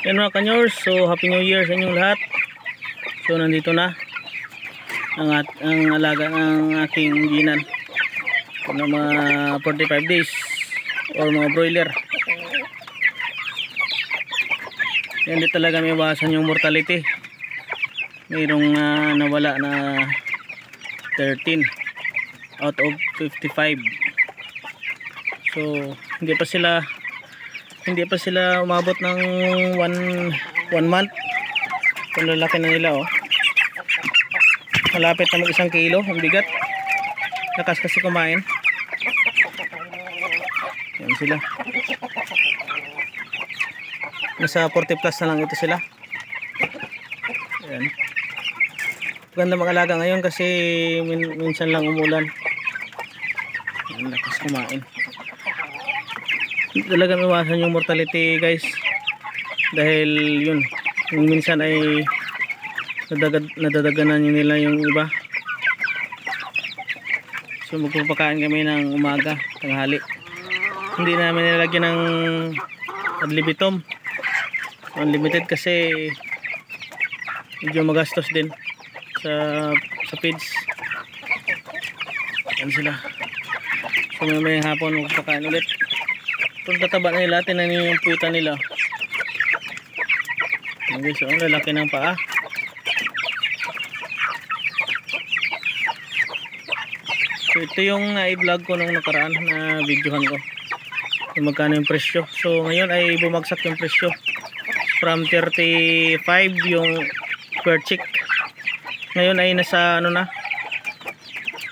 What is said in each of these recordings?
Yan mga kanyors, so happy new year sa inyong lahat. So nandito na ang alaga ng aking ginan na mga 45 days or mga broiler. Yan, di talaga may iwasan yung mortality. Mayroong nawala na 13 out of 55. So hindi pa sila umabot ng 1 month. Kung lalaki na nila, oh. Malapit na mag 1 kilo ang bigat. Lakas kasi kumain. Yan sila. Nasa 40 plus na lang ito sila. Yan. Maganda mag-alaga ngayon kasi minsan lang umulan. Yan, lakas kumain. Talaga iwasan yung mortality, guys, dahil yun, yung minsan ay nadadaganan nila yung iba. So magpapakain kami ng umaga, tanghali. Hindi namin nilalagyan ng ad libitum, unlimited, kasi medyo magastos din sa feeds. Yan sila. So may hapon magpapakain ulit. Kung tataba na nila, tinan niyo yung puwitan nila. Okay, so ang lalaki ng paa. So ito yung i-vlog ko nung nakaraan na videohan ko kung magkano yung presyo. So ngayon ay bumagsak yung presyo from 35 yung per chick. Ngayon ay nasa ano na,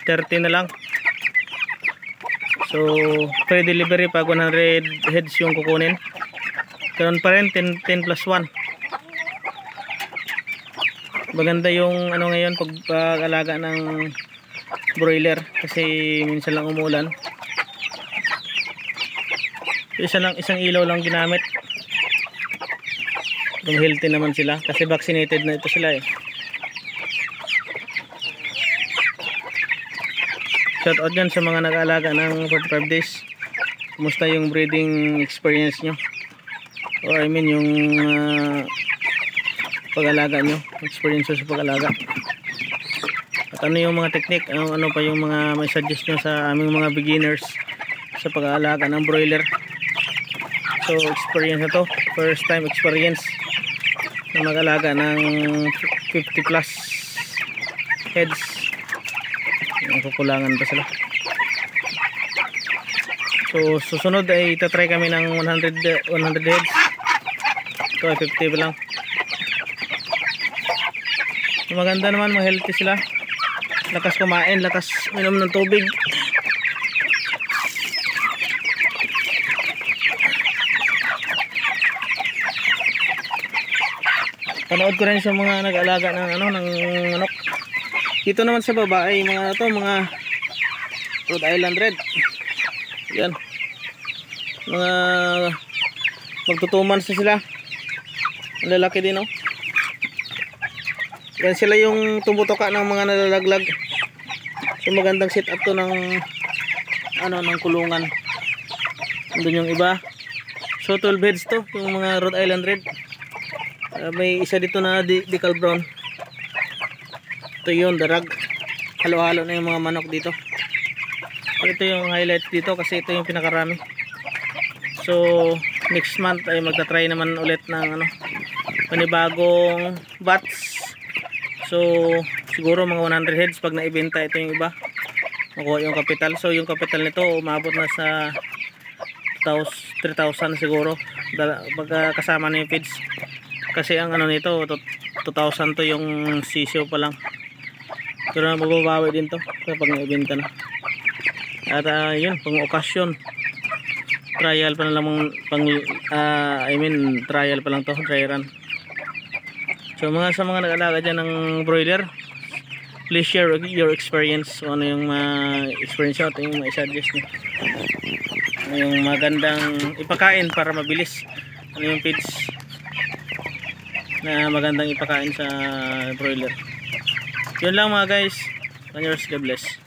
30 na lang. So free delivery pag 100 heads yung kukunin. Ganoon pa rin, 10 plus 1. Maganda yung ano ngayon pag-alaga ng broiler kasi minsan lang umulan. Isang ilaw lang ginamit. Healthy naman sila kasi vaccinated na ito sila, eh. Shout out dyan sa mga nag-aalaga ng 45 days. Kumusta yung breeding experience nyo? Or I mean yung pag-alaga nyo, experience sa pag-alaga. At ano yung mga technique, ano pa yung mga may suggest nyo sa aming mga beginners sa pag-aalaga ng broiler. So experience na to, first time experience na mag-alaga ng 50 plus heads. Kukulangan pa sila. So susunod ay itatry kami ng 100 heads. Ito ay 50 pa lang. Maganda naman, healthy sila. Lakas kumain, lakas minom ng tubig. Panood ko rin sa mga nag-alaga ng ng manok. Dito naman sa baba ay mga Rhode Island Red. Yan. Mga magtutuman sila. Ang lalaki din, oh. Yan sila yung tumutuka ng mga nalalaglag. So magandang set up to ng ng kulungan. Doon yung iba. So 12 heads to, yung mga Rhode Island Red. May isa dito na decal brown. Ito yun, darag. Halo-halo na yung mga manok dito. Ito yung highlight dito kasi ito yung pinakarami. So next month ay magta-try naman ulit ng panibagong batch. So siguro mga 100 heads pag naibenta ito yung iba. Makuha yung capital. So yung capital nito umabot na sa 3,000 siguro pag kasama na yung feeds. Kasi ang nito 2,000 to yung sisyo pa lang. Pero magbabawi din to kapag naibenta na. At yun, pang okasyon, trial pa na lang trial pa lang to, dry run. So sa mga nag-alaga dyan ng broiler, please share your experience. So, ano yung experience nyo, yung ma-suggest nyo, yung magandang ipakain para mabilis, ano yung feeds na magandang ipakain sa broiler. Yun lang mga guys. God bless.